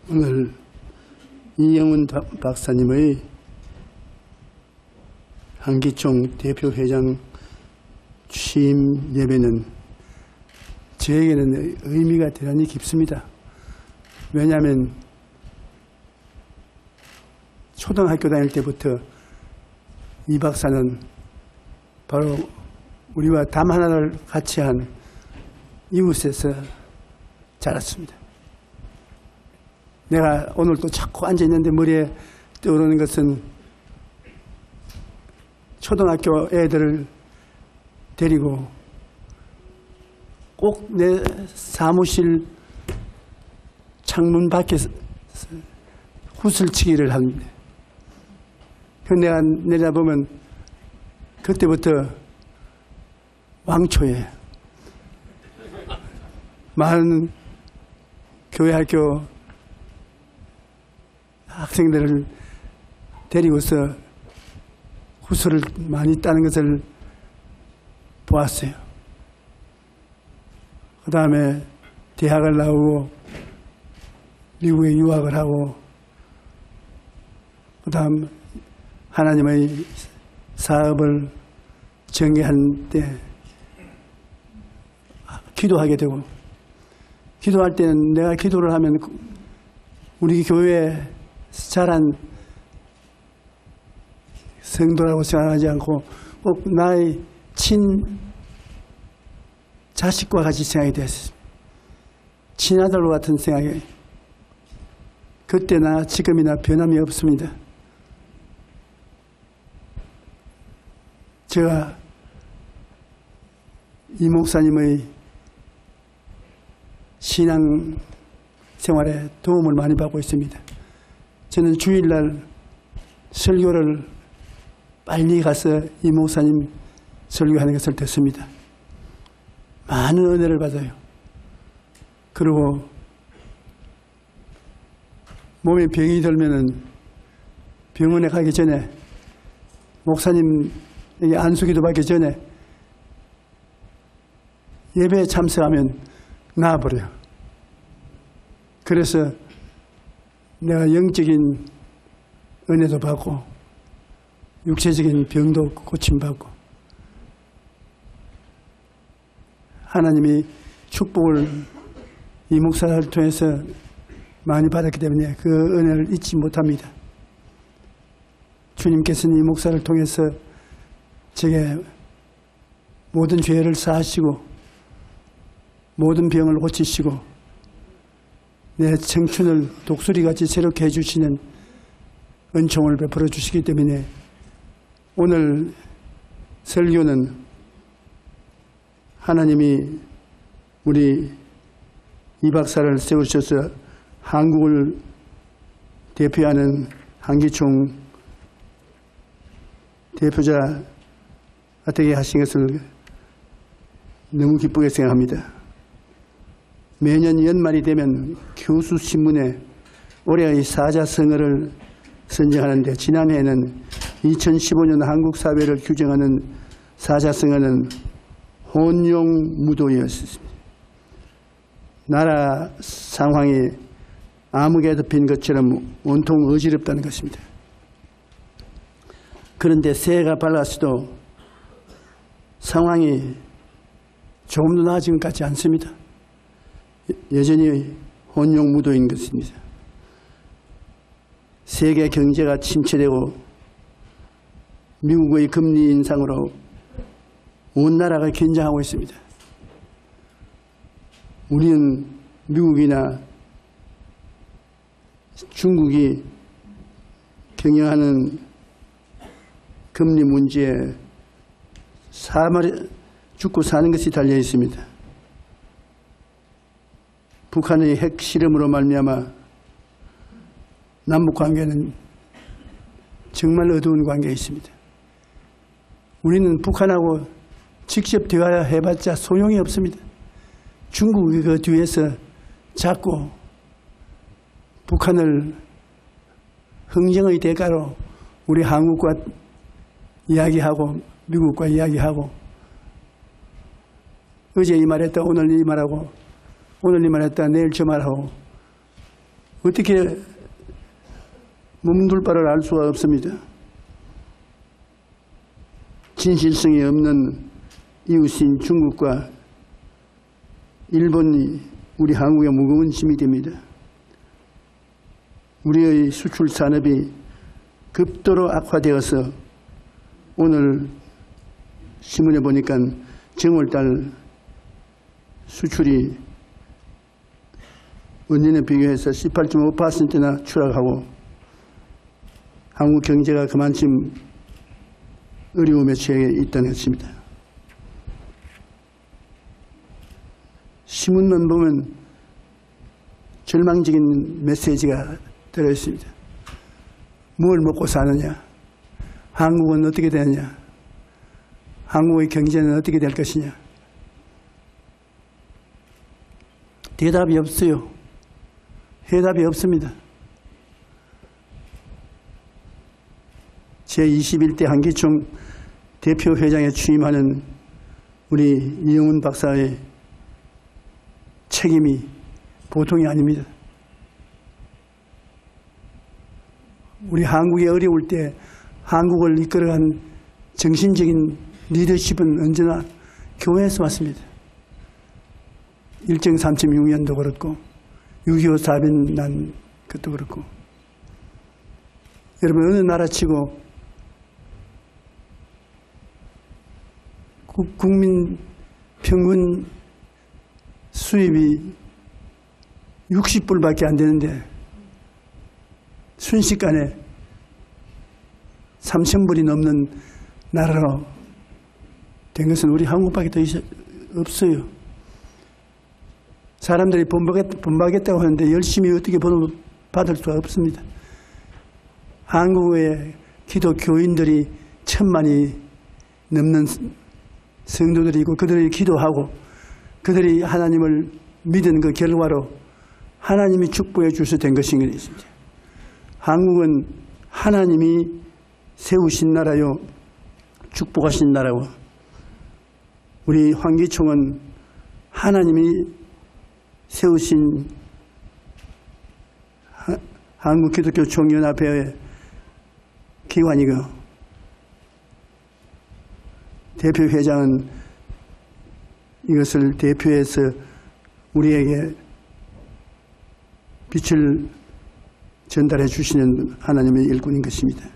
오늘 이영훈 박사님의 한기총 대표회장 취임 예배는 저에게는 의미가 대단히 깊습니다. 왜냐하면 초등학교 다닐 때부터 이 박사는 바로 우리와 담 하나를 같이 한 이웃에서 자랐습니다. 내가 오늘 또 자꾸 앉아있는데 머리에 떠오르는 것은 초등학교 애들을 데리고 꼭 내 사무실 창문 밖에서 후슬치기를 합니다. 내가 내려다보면 그때부터 왕초에 많은 교회 학교 학생들을 데리고서 후술을 많이 따는 것을 보았어요. 그 다음에 대학을 나오고 미국에 유학을 하고 그 다음 하나님의 사업을 전개할 때 기도하게 되고, 기도할 때는 내가 기도를 하면 우리 교회에 자란 성도라고 생각하지 않고 꼭 나의 자식과 같이 생각이 되었습니다. 친아들과 같은 생각이 그때나 지금이나 변함이 없습니다. 제가 이 목사님의 신앙 생활에 도움을 많이 받고 있습니다. 저는 주일날 설교를 빨리 가서 이 목사님 설교하는 것을 듣습니다. 많은 은혜를 받아요. 그리고 몸에 병이 들면은 병원에 가기 전에 목사님에게 안수기도 받기 전에 예배에 참석하면 나아버려요. 그래서 내가 영적인 은혜도 받고 육체적인 병도 고침받고 하나님이 축복을 이 목사를 통해서 많이 받았기 때문에 그 은혜를 잊지 못합니다. 주님께서는 이 목사를 통해서 제게 모든 죄를 사하시고 모든 병을 고치시고 내 청춘을 독수리같이 새롭게 해주시는 은총을 베풀어 주시기 때문에 오늘 설교는 하나님이 우리 이 박사를 세우셔서 한국을 대표하는 한기총 대표자 되게 하신 것을 너무 기쁘게 생각합니다. 매년 연말이 되면 교수신문에 올해의 사자성어를 선정하는데 지난해에는 2015년 한국 사회를 규정하는 사자성어는 혼용무도였습니다. 나라 상황이 암흑에 덮인 것처럼 온통 어지럽다는 것입니다. 그런데 새해가 밝았어도 상황이 조금 더 나아진 것 같지 않습니다. 여전히 혼용무도인 것입니다. 세계 경제가 침체되고 미국의 금리 인상으로 온 나라가 긴장하고 있습니다. 우리는 미국이나 중국이 경영하는 금리 문제에 죽고 사는 것이 달려 있습니다. 북한의 핵 실험으로 말미암아 남북관계는 정말 어두운 관계에 있습니다. 우리는 북한하고 직접 대화해봤자 소용이 없습니다. 중국이 그 뒤에서 자꾸 북한을 흥정의 대가로 우리 한국과 이야기하고 미국과 이야기하고 어제 이 말했다 오늘 이 말하고 오늘 이 말했다 내일 저 말하고 어떻게 몸둘 바를 알 수가 없습니다. 진실성이 없는 이웃인 중국과 일본이 우리 한국에 무거운 짐이 됩니다. 우리의 수출 산업이 급도로 악화되어서 오늘 신문에 보니까 정월달 수출이 원년에 비교해서 18.5%나 추락하고 한국 경제가 그만큼 어려움에 처해 있다는 것입니다. 신문만 보면 절망적인 메시지가 들어있습니다. 뭘 먹고 사느냐? 한국은 어떻게 되느냐? 한국의 경제는 어떻게 될 것이냐? 대답이 없어요. 해답이 없습니다. 제21대 한기총 대표회장에 취임하는 우리 이영훈 박사의 책임이 보통이 아닙니다. 우리 한국이 어려울 때 한국을 이끌어간 정신적인 리더십은 언제나 교회에서 왔습니다. 일정 3.6년도 그렇고 6.25 사변 난 것도 그렇고 여러분 어느 나라치고 국민 평균 수입이 60불밖에 안 되는데 순식간에 3,000불이 넘는 나라로 된 것은 우리 한국밖에 더 없어요. 사람들이 본받겠다고 하는데 열심히 어떻게 받을 수가 없습니다. 한국의 기독 교인들이 1,000만이 넘는 성도들이 있고 그들이 기도하고 그들이 하나님을 믿은 그 결과로 하나님이 축복해 주셔서 된 것인 것입니다. 한국은 하나님이 세우신 나라요 축복하신 나라고 우리 환기총은 하나님이 세우신 한국기독교 총연합회의 기관이고 대표회장은 이것을 대표해서 우리에게 빛을 전달해 주시는 하나님의 일꾼인 것입니다.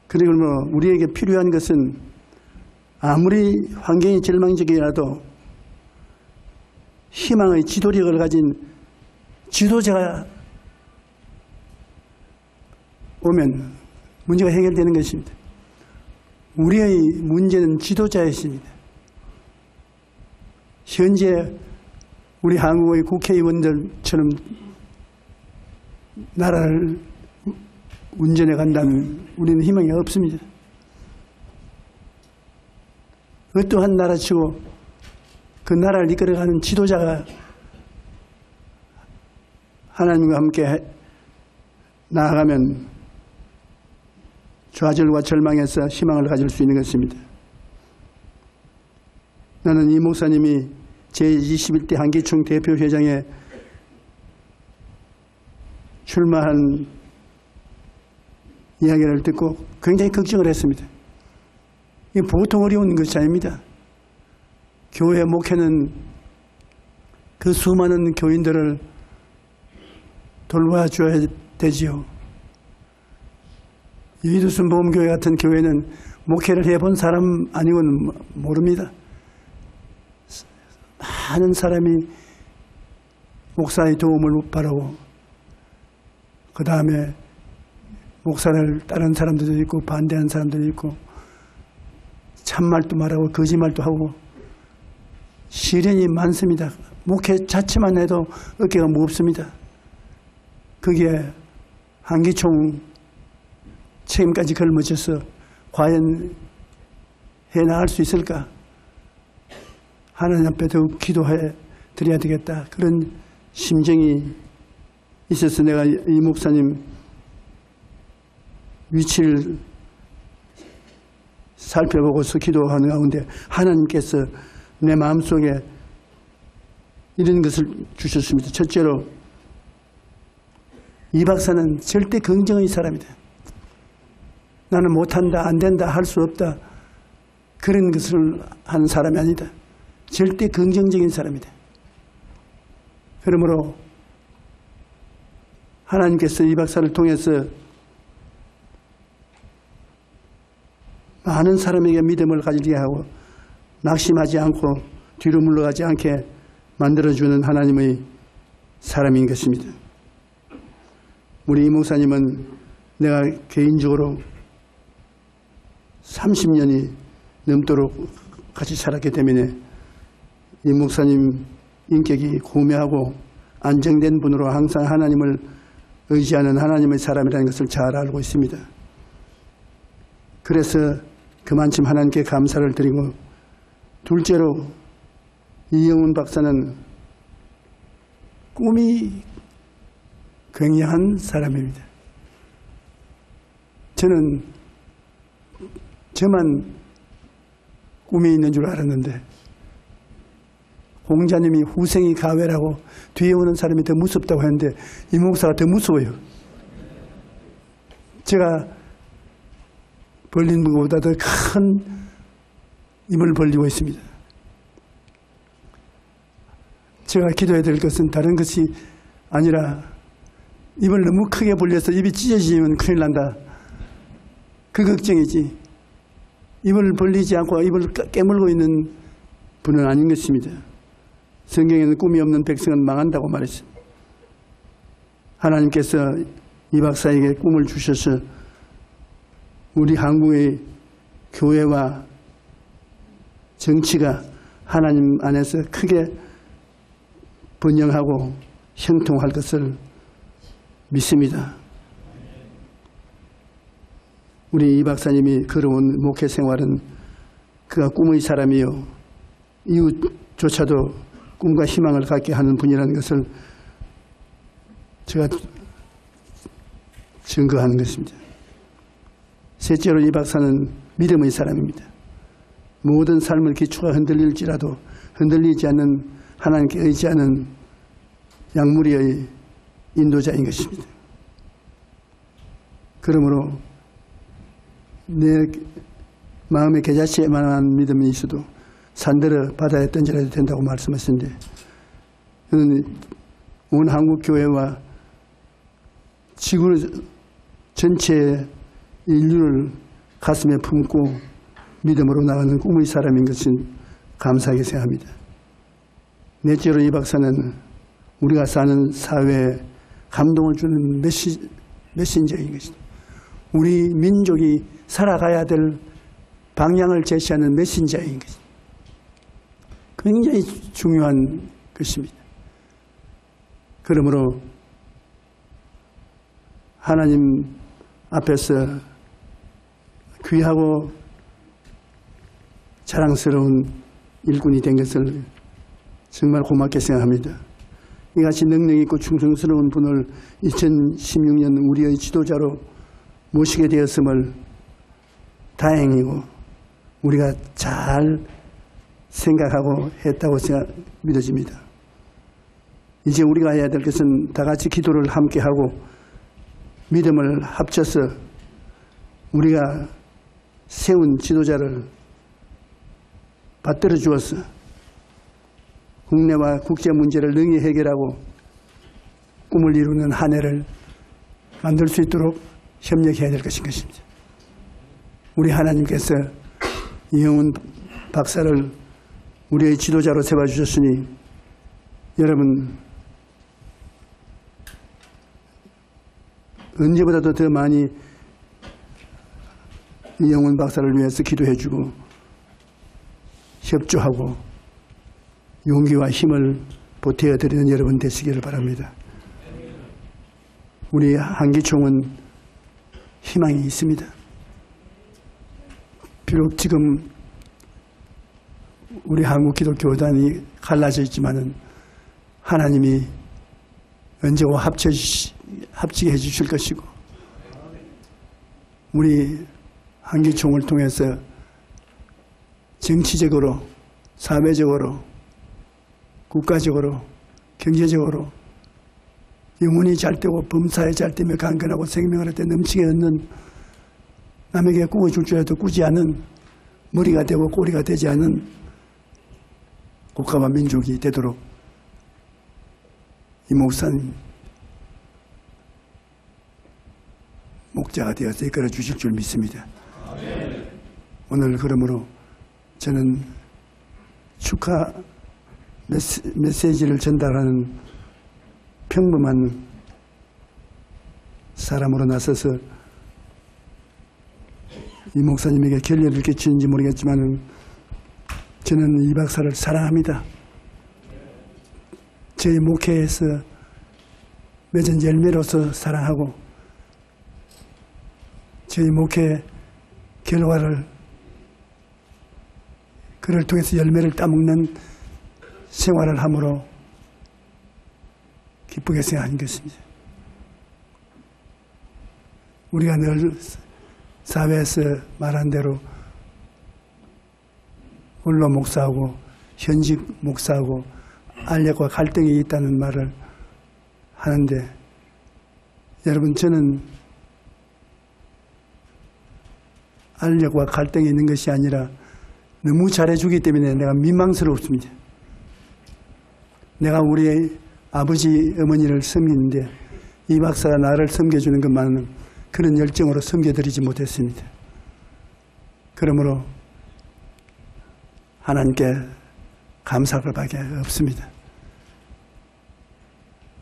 그리고 우리에게 필요한 것은 아무리 환경이 절망적이라도 희망의 지도력을 가진 지도자가 오면 문제가 해결되는 것입니다. 우리의 문제는 지도자이십니다. 현재 우리 한국의 국회의원들처럼 나라를 운전해 간다면 우리는 희망이 없습니다. 어떠한 나라치고 그 나라를 이끌어가는 지도자가 하나님과 함께 나아가면 좌절과 절망에서 희망을 가질 수 있는 것입니다. 나는 이 목사님이 제21대 한기총 대표회장에 출마한 이야기를 듣고 굉장히 걱정을 했습니다. 이게 보통 어려운 것이 아닙니다. 교회 목회는 그 수많은 교인들을 돌봐줘야 되지요. 이두순 보험교회 같은 교회는 목회를 해본 사람 아니고는 모릅니다. 많은 사람이 목사의 도움을 바라고 그 다음에 목사를 따르는 사람들도 있고 반대하는 사람들도 있고 참말도 말하고 거짓말도 하고 시련이 많습니다. 목회 자체만 해도 어깨가 무겁습니다. 그게 한기총 책임까지 걸머져서 과연 해나갈 수 있을까? 하나님 앞에 더욱 기도해 드려야 되겠다. 그런 심정이 있어서 내가 이 목사님 위치를 살펴보고서 기도하는 가운데 하나님께서 내 마음속에 이런 것을 주셨습니다. 첫째로 이 박사는 절대 긍정의 사람이다. 나는 못한다, 안 된다, 할 수 없다. 그런 것을 하는 사람이 아니다. 절대 긍정적인 사람이다. 그러므로 하나님께서 이 박사를 통해서 많은 사람에게 믿음을 가지게 하고 낙심하지 않고 뒤로 물러가지 않게 만들어주는 하나님의 사람인 것입니다. 우리 이 목사님은 내가 개인적으로 30년이 넘도록 같이 살았기 때문에 이 목사님 인격이 고매하고 안정된 분으로 항상 하나님을 의지하는 하나님의 사람이라는 것을 잘 알고 있습니다. 그래서 그만큼 하나님께 감사를 드리고, 둘째로 이영훈 박사는 꿈이 굉장한 사람입니다. 저는 저만 꿈이 있는 줄 알았는데 공자님이 후생이 가외라고 뒤에 오는 사람이 더 무섭다고 했는데 이 목사가 더 무서워요. 제가 벌린 것보다 더 큰 입을 벌리고 있습니다. 제가 기도해야 될 것은 다른 것이 아니라 입을 너무 크게 벌려서 입이 찢어지면 큰일 난다. 그 걱정이지. 입을 벌리지 않고 입을 깨물고 있는 분은 아닌 것입니다. 성경에는 꿈이 없는 백성은 망한다고 말했습니다. 하나님께서 이 박사에게 꿈을 주셔서 우리 한국의 교회와 정치가 하나님 안에서 크게 번영하고 형통할 것을 믿습니다. 우리 이 박사님이 걸어온 목회 생활은 그가 꿈의 사람이요 이웃조차도 꿈과 희망을 갖게 하는 분이라는 것을 제가 증거하는 것입니다. 셋째로 이 박사는 믿음의 사람입니다. 모든 삶의 기초가 흔들릴지라도 흔들리지 않는 하나님께 의지하는 양무리의 인도자인 것입니다. 그러므로 내 마음의 겨자씨에만한 믿음이 있어도 산들어 바다에 던져야 된다고 말씀하셨는데, 저는 온 한국 교회와 지구 전체의 인류를 가슴에 품고 믿음으로 나가는 꿈의 사람인 것은 감사하게 생각합니다. 넷째로 이 박사는 우리가 사는 사회에 감동을 주는 메신저인 것입니다. 우리 민족이 살아가야 될 방향을 제시하는 메신저인 것입니다. 굉장히 중요한 것입니다. 그러므로 하나님 앞에서 귀하고 자랑스러운 일꾼이 된 것을 정말 고맙게 생각합니다. 이같이 능력 있고 충성스러운 분을 2016년 우리의 지도자로 모시게 되었음을 다행이고 우리가 잘 생각하고 했다고 믿어집니다. 이제 우리가 해야 될 것은 다 같이 기도를 함께 하고 믿음을 합쳐서 우리가 세운 지도자를 받들어 주어서 국내와 국제 문제를 능히 해결하고 꿈을 이루는 한 해를 만들 수 있도록 협력해야 될 것입니다. 우리 하나님께서 이영훈 박사를 우리의 지도자로 세워주셨으니 여러분 언제보다도 더 많이 이영훈 박사를 위해서 기도해주고 협조하고 용기와 힘을 보태어드리는 여러분 되시기를 바랍니다. 우리 한기총은 희망이 있습니다. 비록 지금 우리 한국기독교단이 갈라져 있지만은 하나님이 언제와 합치게 해주실 것이고 우리 한기총을 통해서 정치적으로, 사회적으로, 국가적으로, 경제적으로 영혼이 잘 되고 범사에 잘 되며 강건하고 생명을 때 넘치게 얻는 남에게 구워줄 줄 알아도 꾸지 않은 머리가 되고 꼬리가 되지 않은 국가와 민족이 되도록 이 목사님 목자가 되어서 이끌어 주실 줄 믿습니다. 오늘 그러므로 저는 축하 메시지를 전달하는 평범한 사람으로 나서서 이 목사님에게 결례를 끼치는지 모르겠지만 저는 이 박사를 사랑합니다. 저희 목회에서 맺은 열매로서 사랑하고 저희 목회 결과를 그를 통해서 열매를 따먹는 생활을 함으로 기쁘게 생각하는 것입니다. 우리가 늘 사회에서 말한 대로 원로 목사하고 현직 목사하고 알력과 갈등이 있다는 말을 하는데 여러분 저는 알력과 갈등이 있는 것이 아니라 너무 잘해주기 때문에 내가 민망스럽습니다. 내가 우리 아버지 어머니를 섬기는데 이 박사가 나를 섬겨주는 것만은 그런 열정으로 섬겨드리지 못했습니다. 그러므로 하나님께 감사할 밖에 없습니다.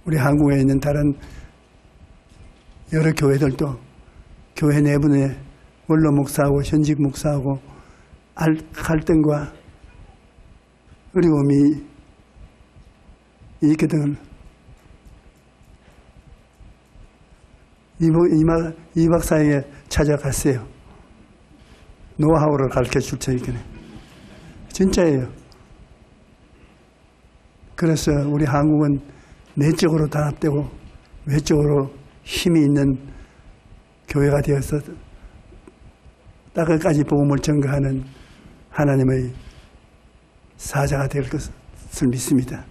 우리 한국에 있는 다른 여러 교회들도 교회 내부에 원로 목사하고 현직 목사하고 갈등과 어려움이 있거든. 이 박사에게 찾아갔어요. 노하우를 가르쳐 줄 테니까. 진짜예요. 그래서 우리 한국은 내적으로 단합되고 외적으로 힘이 있는 교회가 되어서 땅끝까지 복음을 전가하는 하나님의 사자가 될 것을 믿습니다.